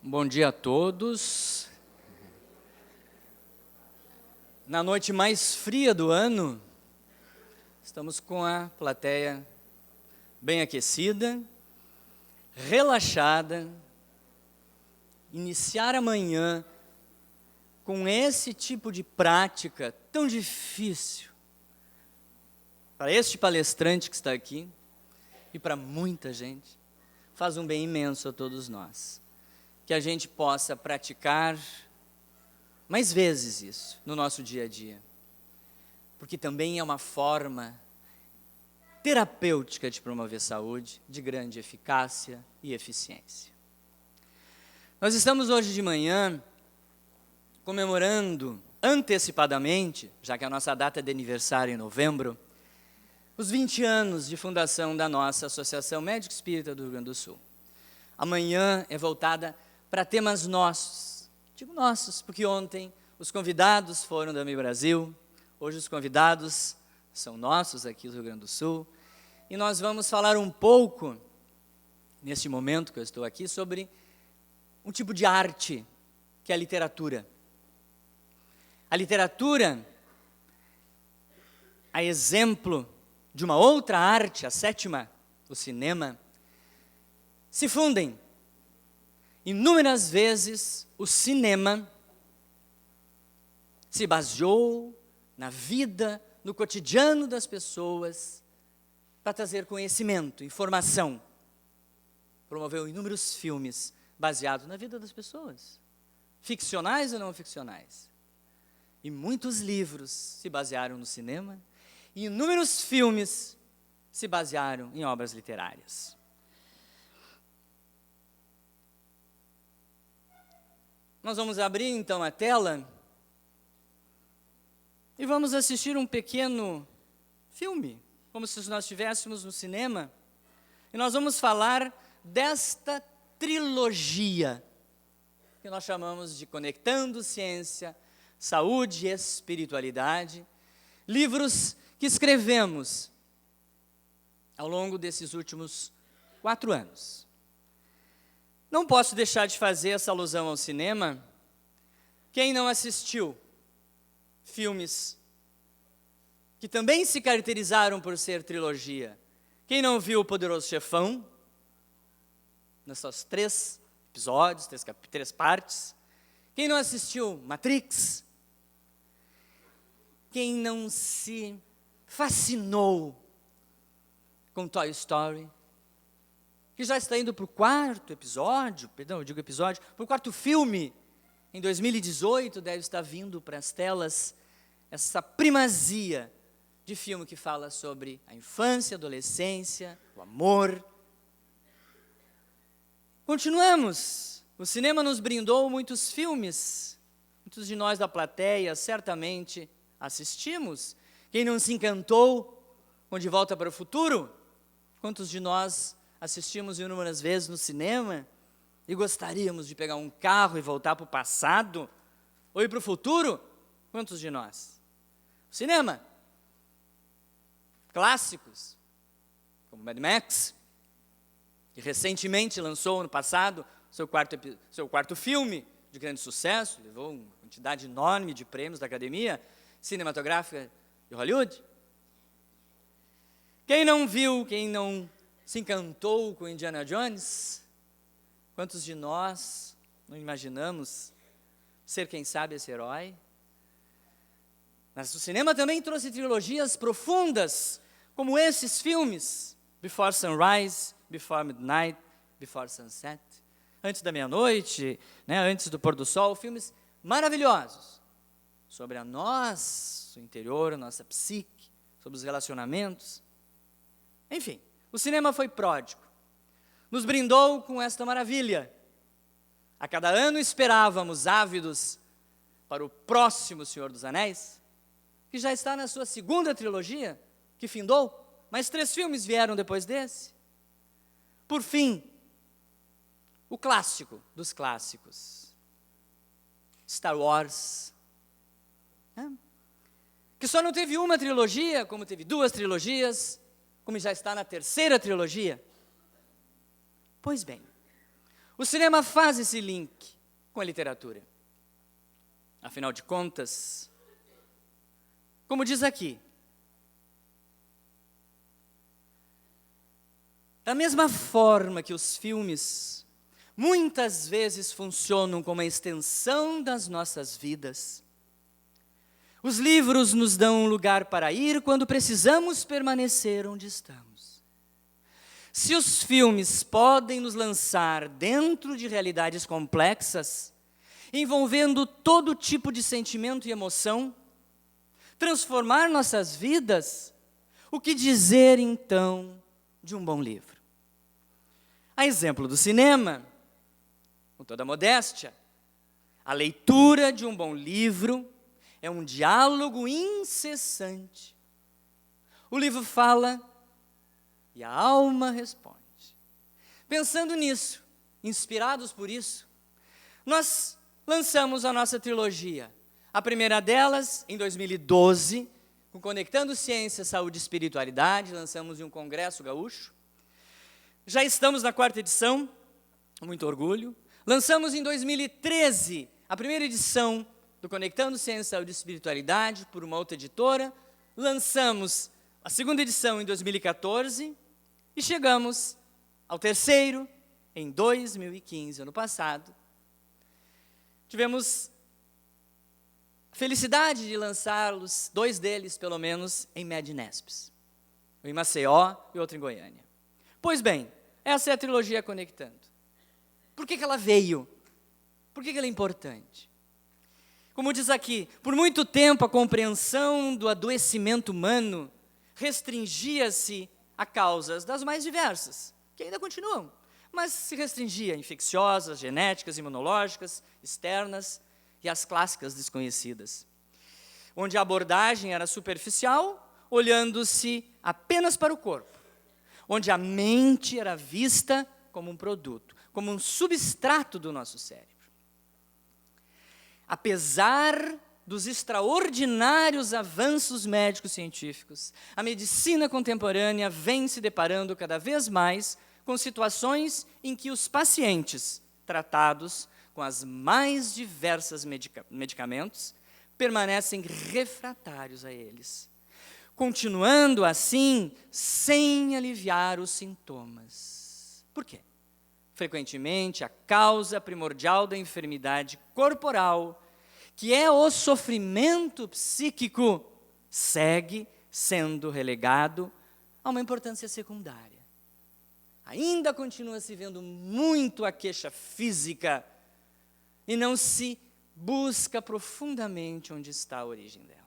Bom dia a todos. Na noite mais fria do ano, estamos com a plateia bem aquecida, relaxada. Iniciar amanhã com esse tipo de prática tão difícil para este palestrante que está aqui e para muita gente, faz um bem imenso a todos nós. Que a gente possa praticar mais vezes isso no nosso dia a dia, porque também é uma forma terapêutica de promover saúde, de grande eficácia e eficiência. Nós estamos hoje de manhã comemorando antecipadamente, já que a nossa data de aniversário é em novembro, os 20 anos de fundação da nossa Associação Médico Espírita do Rio Grande do Sul. Amanhã é voltada para temas nossos. Digo nossos, porque ontem os convidados foram da Mi Brasil, hoje os convidados são nossos aqui do Rio Grande do Sul, e nós vamos falar um pouco, neste momento que eu estou aqui, sobre um tipo de arte, que é a literatura. A literatura, a exemplo de uma outra arte, a sétima, o cinema, se fundem. Inúmeras vezes o cinema se baseou na vida, no cotidiano das pessoas, para trazer conhecimento, informação. Promoveu inúmeros filmes baseados na vida das pessoas, ficcionais ou não ficcionais. E muitos livros se basearam no cinema, e inúmeros filmes se basearam em obras literárias. Nós vamos abrir então a tela e vamos assistir um pequeno filme, como se nós estivéssemos no cinema, e nós vamos falar desta trilogia, que nós chamamos de Conectando Ciência, Saúde e Espiritualidade, livros que escrevemos ao longo desses últimos 4 anos. Não posso deixar de fazer essa alusão ao cinema. Quem não assistiu filmes que também se caracterizaram por ser trilogia? Quem não viu O Poderoso Chefão, nessas 3 episódios, 3 partes? Quem não assistiu Matrix? Quem não se fascinou com Toy Story? Que já está indo para o 4º episódio, para o 4º filme, em 2018, deve estar vindo para as telas essa primazia de filme que fala sobre a infância, a adolescência, o amor. Continuamos. O cinema nos brindou muitos filmes. Muitos de nós da plateia certamente assistimos. Quem não se encantou com De Volta para o Futuro? Quantos de nós assistimos inúmeras vezes no cinema e gostaríamos de pegar um carro e voltar para o passado ou ir para o futuro? Quantos de nós? Cinema. Clássicos, como Mad Max, que recentemente lançou no passado seu quarto filme de grande sucesso, levou uma quantidade enorme de prêmios da Academia Cinematográfica de Hollywood. Quem não viu, quem não se encantou com Indiana Jones? Quantos de nós não imaginamos ser, quem sabe, esse herói? Mas o cinema também trouxe trilogias profundas, como esses filmes, Before Sunrise, Before Midnight, Before Sunset, Antes da Meia-Noite, Antes do Pôr do Sol, filmes maravilhosos, sobre nosso interior, a nossa psique, sobre os relacionamentos. Enfim, o cinema foi pródigo, nos brindou com esta maravilha. A cada ano esperávamos, ávidos, para o próximo Senhor dos Anéis, que já está na sua 2ª trilogia, que findou, mas 3 filmes vieram depois desse. Por fim, o clássico dos clássicos, Star Wars, que só não teve uma trilogia, como teve 2 trilogias, como já está na 3ª trilogia. Pois bem, O cinema faz esse link com a literatura. Afinal de contas, como diz aqui, da mesma forma que os filmes muitas vezes funcionam como a extensão das nossas vidas, os livros nos dão um lugar para ir quando precisamos permanecer onde estamos. Se os filmes podem nos lançar dentro de realidades complexas, envolvendo todo tipo de sentimento e emoção, transformar nossas vidas, o que dizer então de um bom livro? A exemplo do cinema, com toda a modéstia, a leitura de um bom livro é um diálogo incessante. O livro fala e a alma responde. Pensando nisso, inspirados por isso, nós lançamos a nossa trilogia. A primeira delas, em 2012, com Conectando Ciência, Saúde e Espiritualidade, lançamos em um congresso gaúcho. Já estamos na 4ª edição, muito orgulho. Lançamos em 2013 a primeira edição do Conectando Ciência, Saúde e Espiritualidade, por uma outra editora. Lançamos a 2ª edição em 2014 e chegamos ao 3º em 2015, ano passado. Tivemos a felicidade de lançá-los, 2 deles, pelo menos, em Medinespes. Um em Maceió e outro em Goiânia. Pois bem, essa é a trilogia Conectando. Por que ela veio? Por que ela é importante? Como diz aqui, por muito tempo a compreensão do adoecimento humano restringia-se a causas das mais diversas, que ainda continuam, mas se restringia a infecciosas, genéticas, imunológicas, externas e as clássicas desconhecidas, onde a abordagem era superficial, olhando-se apenas para o corpo, onde a mente era vista como um produto, como um substrato do nosso cérebro. Apesar dos extraordinários avanços médicos científicos, a medicina contemporânea vem se deparando cada vez mais com situações em que os pacientes tratados com as mais diversas medicamentos permanecem refratários a eles, continuando assim sem aliviar os sintomas. Por quê? Frequentemente, a causa primordial da enfermidade corporal, que é o sofrimento psíquico, segue sendo relegado a uma importância secundária. Ainda continua se vendo muito a queixa física e não se busca profundamente onde está a origem dela.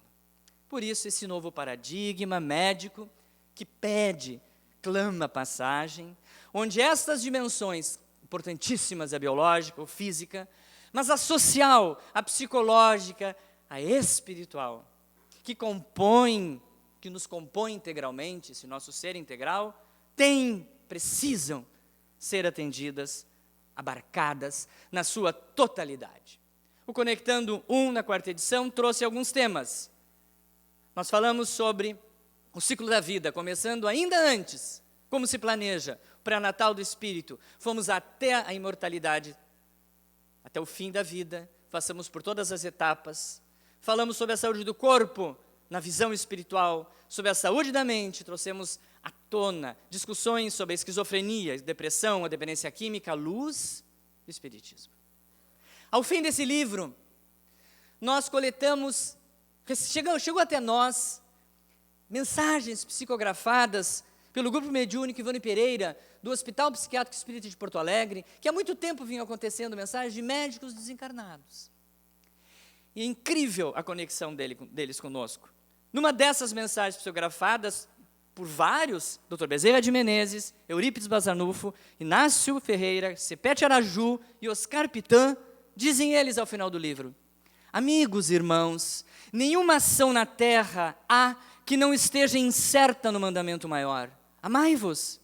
Por isso, esse novo paradigma médico que pede, clama passagem, onde estas dimensões importantíssimas, a biológica, a física, mas a social, a psicológica, a espiritual, que nos compõe integralmente, esse nosso ser integral, precisam ser atendidas, abarcadas na sua totalidade. O Conectando 1, na 4ª edição, trouxe alguns temas. Nós falamos sobre o ciclo da vida, começando ainda antes, como se planeja, o pré-natal do espírito, fomos até a imortalidade, até o fim da vida, passamos por todas as etapas, falamos sobre a saúde do corpo, na visão espiritual, sobre a saúde da mente, trouxemos à tona discussões sobre a esquizofrenia, depressão, a dependência química, a luz do espiritismo. Ao fim desse livro, nós coletamos, chegou até nós, mensagens psicografadas pelo Grupo Mediúnico Ivone Pereira, do Hospital Psiquiátrico Espírita de Porto Alegre, que há muito tempo vinham acontecendo mensagens de médicos desencarnados. E é incrível a conexão deles conosco. Numa dessas mensagens psicografadas por vários, Dr. Bezerra de Menezes, Eurípides Bazanufo, Inácio Ferreira, Cepete Araju e Oscar Pitã, dizem eles ao final do livro: amigos, irmãos, nenhuma ação na terra há que não esteja incerta no mandamento maior. Amai-vos.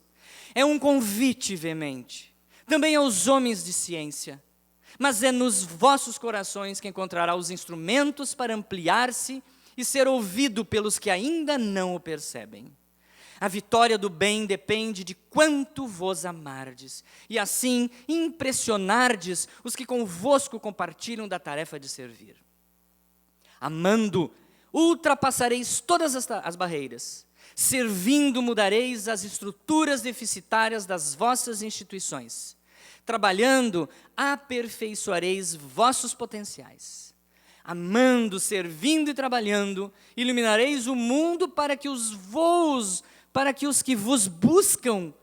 É um convite veemente, também aos homens de ciência, mas é nos vossos corações que encontrará os instrumentos para ampliar-se e ser ouvido pelos que ainda não o percebem. A vitória do bem depende de quanto vos amardes, e assim impressionardes os que convosco compartilham da tarefa de servir. Amando, ultrapassareis todas as barreiras. Servindo, mudareis as estruturas deficitárias das vossas instituições. Trabalhando, aperfeiçoareis vossos potenciais. Amando, servindo e trabalhando, iluminareis o mundo para que os que vos buscam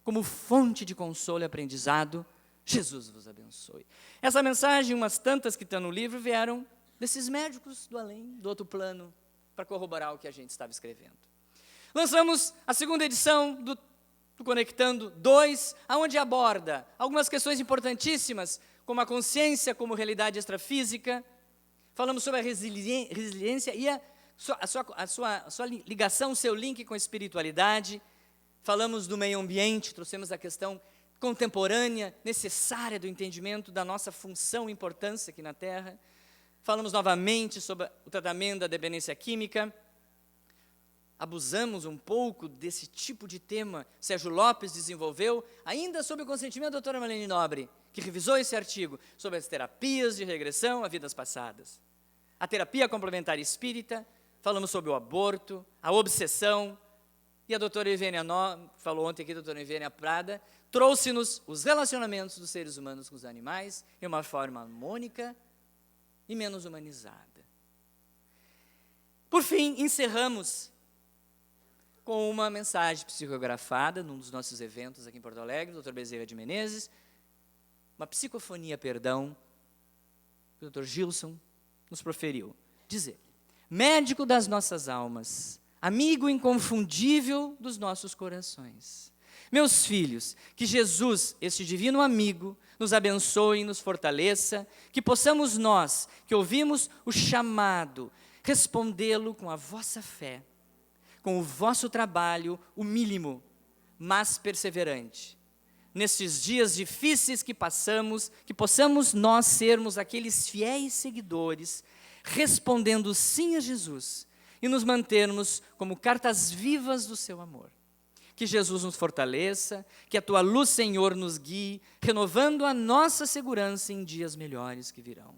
como fonte de consolo e aprendizado, Jesus vos abençoe. Essa mensagem, umas tantas que estão no livro, vieram desses médicos do além, do outro plano, para corroborar o que a gente estava escrevendo. Lançamos a segunda edição do Conectando 2, onde aborda algumas questões importantíssimas, como a consciência como realidade extrafísica. Falamos sobre a resiliência e a sua ligação, o seu link com a espiritualidade. Falamos do meio ambiente, trouxemos a questão contemporânea, necessária do entendimento da nossa função e importância aqui na Terra. Falamos novamente sobre o tratamento da dependência química. Abusamos um pouco desse tipo de tema. Sérgio Lopes desenvolveu, ainda sob o consentimento da doutora Marlene Nobre, que revisou esse artigo sobre as terapias de regressão a vidas passadas. A terapia complementar espírita, falamos sobre o aborto, a obsessão, e a doutora Ivênia falou ontem aqui, a doutora Ivênia Prada, trouxe-nos os relacionamentos dos seres humanos com os animais em uma forma harmônica e menos humanizada. Por fim, encerramos com uma mensagem psicografada num dos nossos eventos aqui em Porto Alegre, o Dr. Bezerra de Menezes, uma psicofonia, que o Dr. Gilson nos proferiu. Dizer: médico das nossas almas, amigo inconfundível dos nossos corações. Meus filhos, que Jesus, este divino amigo, nos abençoe e nos fortaleça, que possamos nós, que ouvimos o chamado, respondê-lo com a vossa fé, com o vosso trabalho humílimo, mas perseverante. Nestes dias difíceis que passamos, que possamos nós sermos aqueles fiéis seguidores, respondendo sim a Jesus, e nos mantermos como cartas vivas do seu amor. Que Jesus nos fortaleça, que a tua luz, Senhor, nos guie, renovando a nossa segurança em dias melhores que virão.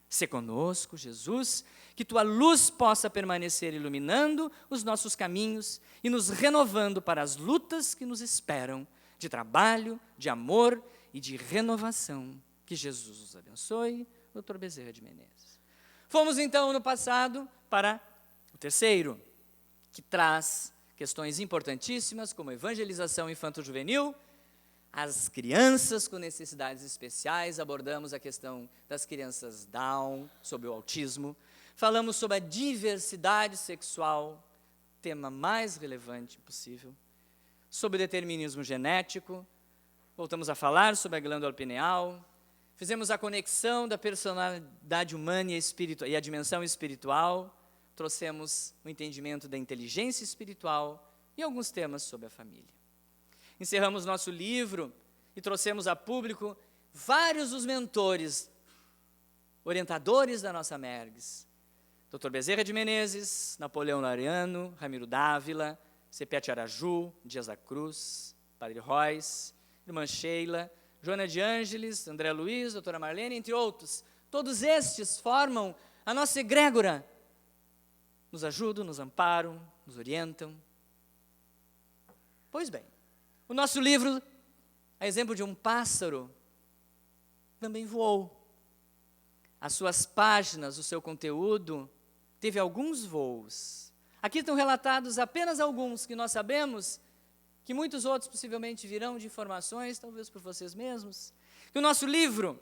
Sê conosco, Jesus, que tua luz possa permanecer iluminando os nossos caminhos e nos renovando para as lutas que nos esperam, de trabalho, de amor e de renovação. Que Jesus nos abençoe. Dr. Bezerra de Menezes. Fomos então no passado para o terceiro, que traz questões importantíssimas como evangelização infanto-juvenil, as crianças com necessidades especiais, abordamos a questão das crianças Down, sobre o autismo, falamos sobre a diversidade sexual, tema mais relevante possível, sobre determinismo genético, voltamos a falar sobre a glândula pineal, fizemos a conexão da personalidade humana e a dimensão espiritual, trouxemos o entendimento da inteligência espiritual e alguns temas sobre a família. Encerramos nosso livro e trouxemos a público vários dos mentores, orientadores da nossa Mergs. Dr. Bezerra de Menezes, Napoleão Lariano, Ramiro Dávila, Cepete Araju, Dias da Cruz, Padre Royce, Irmã Sheila, Joana de Ângeles, André Luiz, doutora Marlene, entre outros. Todos estes formam a nossa egrégora. Nos ajudam, nos amparam, nos orientam. Pois bem, o nosso livro, a exemplo de um pássaro, também voou. As suas páginas, o seu conteúdo, teve alguns voos. Aqui estão relatados apenas alguns que nós sabemos, que muitos outros possivelmente virão de informações, talvez por vocês mesmos. Que o nosso livro,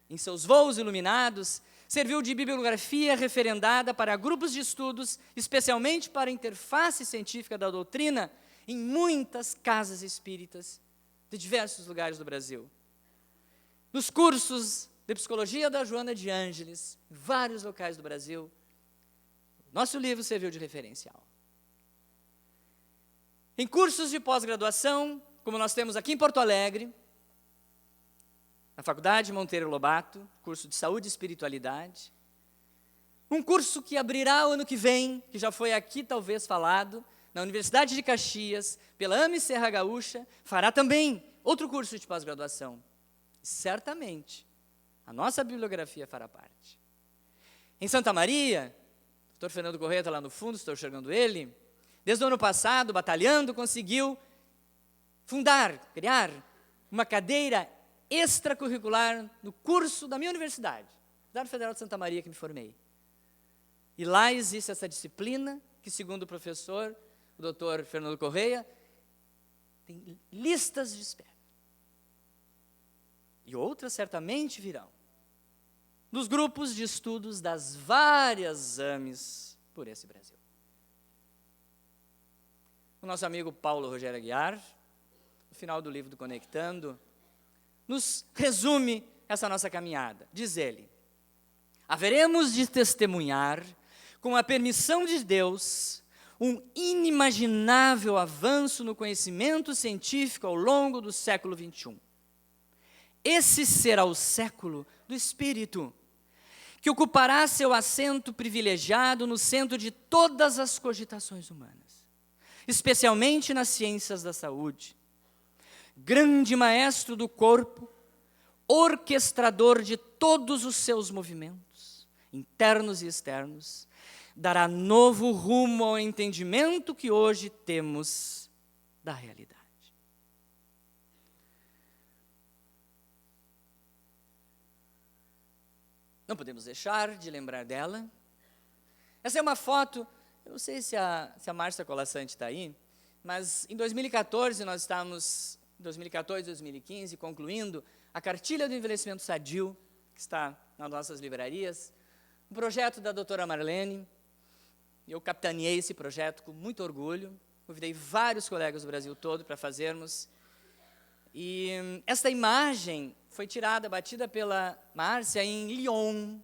em seus voos iluminados, serviu de bibliografia referendada para grupos de estudos, especialmente para a interface científica da doutrina, em muitas casas espíritas de diversos lugares do Brasil. Nos cursos de psicologia da Joana de Ângeles, em vários locais do Brasil, nosso livro serviu de referencial. Em cursos de pós-graduação, como nós temos aqui em Porto Alegre, na Faculdade Monteiro Lobato, curso de Saúde e Espiritualidade, um curso que abrirá o ano que vem, que já foi aqui talvez falado, na Universidade de Caxias, pela AME Serra Gaúcha, fará também outro curso de pós-graduação. Certamente, a nossa bibliografia fará parte. Em Santa Maria, o Dr. Fernando Correia está lá no fundo, estou enxergando ele, desde o ano passado, batalhando, conseguiu criar uma cadeira extracurricular no curso da minha universidade, Universidade Federal de Santa Maria, que me formei. E lá existe essa disciplina, que segundo o professor, o doutor Fernando Correia, tem listas de espera. E outras certamente virão, dos grupos de estudos das várias AMEs por esse Brasil. O nosso amigo Paulo Rogério Aguiar, no final do livro do Conectando, nos resume essa nossa caminhada. Diz ele: haveremos de testemunhar, com a permissão de Deus, um inimaginável avanço no conhecimento científico ao longo do século XXI. Esse será o século do Espírito, que ocupará seu assento privilegiado no centro de todas as cogitações humanas, especialmente nas ciências da saúde. Grande maestro do corpo, orquestrador de todos os seus movimentos, internos e externos, dará novo rumo ao entendimento que hoje temos da realidade. Não podemos deixar de lembrar dela. Essa é uma foto, eu não sei se a Márcia Colassante está aí, mas em 2014, nós estávamos, 2015, concluindo a cartilha do envelhecimento sadio, que está nas nossas livrarias, um projeto da doutora Marlene. Eu capitaneei esse projeto com muito orgulho, convidei vários colegas do Brasil todo para fazermos. E esta imagem foi batida pela Márcia em Lyon.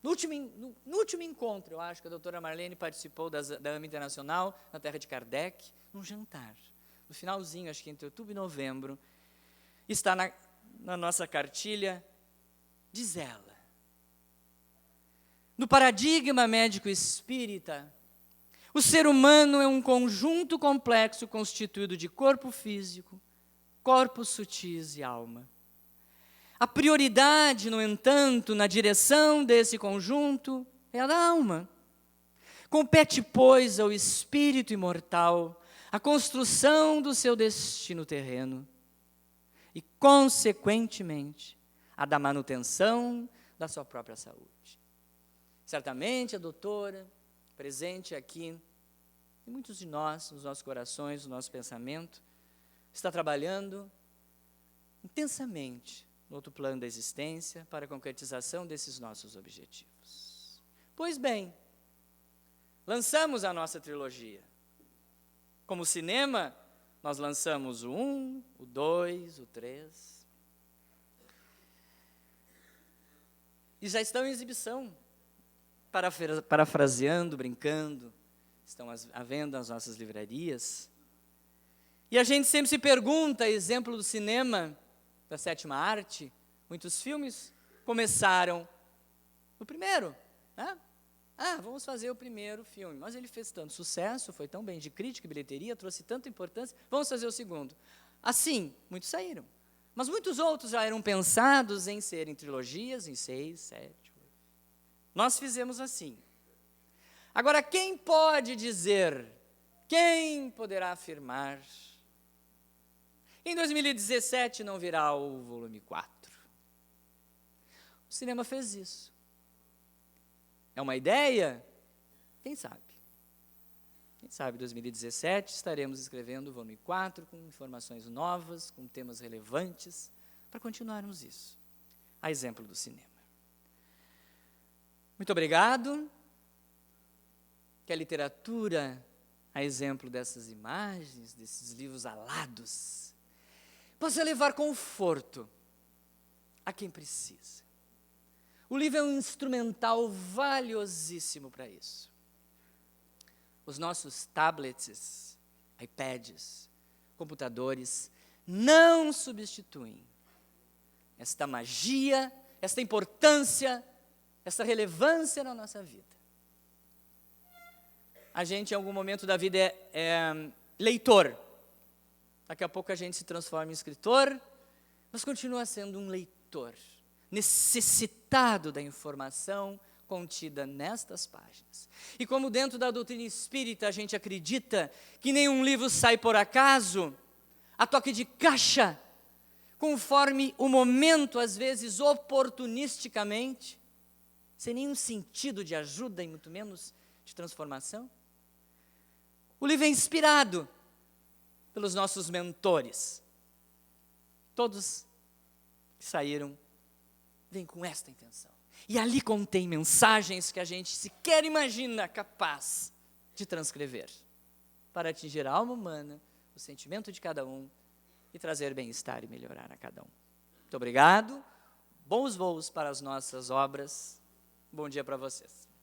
No último encontro, eu acho que a doutora Marlene participou da AME Internacional, na terra de Kardec, num jantar. No finalzinho, acho que entre outubro e novembro, está na nossa cartilha, diz ela: no paradigma médico espírita, o ser humano é um conjunto complexo constituído de corpo físico, corpos sutis e alma. A prioridade, no entanto, na direção desse conjunto é a da alma. Compete, pois, ao espírito imortal a construção do seu destino terreno e, consequentemente, a da manutenção da sua própria saúde. Certamente a doutora, presente aqui, e muitos de nós, nos nossos corações, no nosso pensamento, está trabalhando intensamente no outro plano da existência para a concretização desses nossos objetivos. Pois bem, lançamos a nossa trilogia. Como cinema, nós lançamos o 1, o 2, o 3. E já estão em exibição, parafraseando, brincando, estão à venda nas nossas livrarias. E a gente sempre se pergunta, exemplo do cinema, da sétima arte, muitos filmes começaram no primeiro, né? Vamos fazer o primeiro filme, mas ele fez tanto sucesso, foi tão bem de crítica e bilheteria, trouxe tanta importância, vamos fazer o segundo. Assim, muitos saíram, mas muitos outros já eram pensados em serem trilogias, em 6, 7, 8. Nós fizemos assim. Agora, quem pode dizer, quem poderá afirmar, em 2017 não virá o volume 4? O cinema fez isso. É uma ideia? Quem sabe? Quem sabe em 2017 estaremos escrevendo o volume 4 com informações novas, com temas relevantes, para continuarmos isso. A exemplo do cinema. Muito obrigado. Que a literatura, a exemplo dessas imagens, desses livros alados, possa levar conforto a quem precisa. O livro é um instrumental valiosíssimo para isso. Os nossos tablets, iPads, computadores não substituem esta magia, esta importância, esta relevância na nossa vida. a gente em algum momento da vida é leitor. Daqui a pouco a gente se transforma em escritor, mas continua sendo um leitor, necessitado da informação contida nestas páginas. E como dentro da doutrina espírita a gente acredita que nenhum livro sai por acaso, a toque de caixa, conforme o momento, às vezes oportunisticamente, sem nenhum sentido de ajuda e muito menos de transformação. O livro é inspirado pelos nossos mentores. Todos que saíram vêm com esta intenção. E ali contém mensagens que a gente sequer imagina capaz de transcrever, para atingir a alma humana, o sentimento de cada um e trazer bem-estar e melhorar a cada um. Muito obrigado, bons voos para as nossas obras, bom dia para vocês.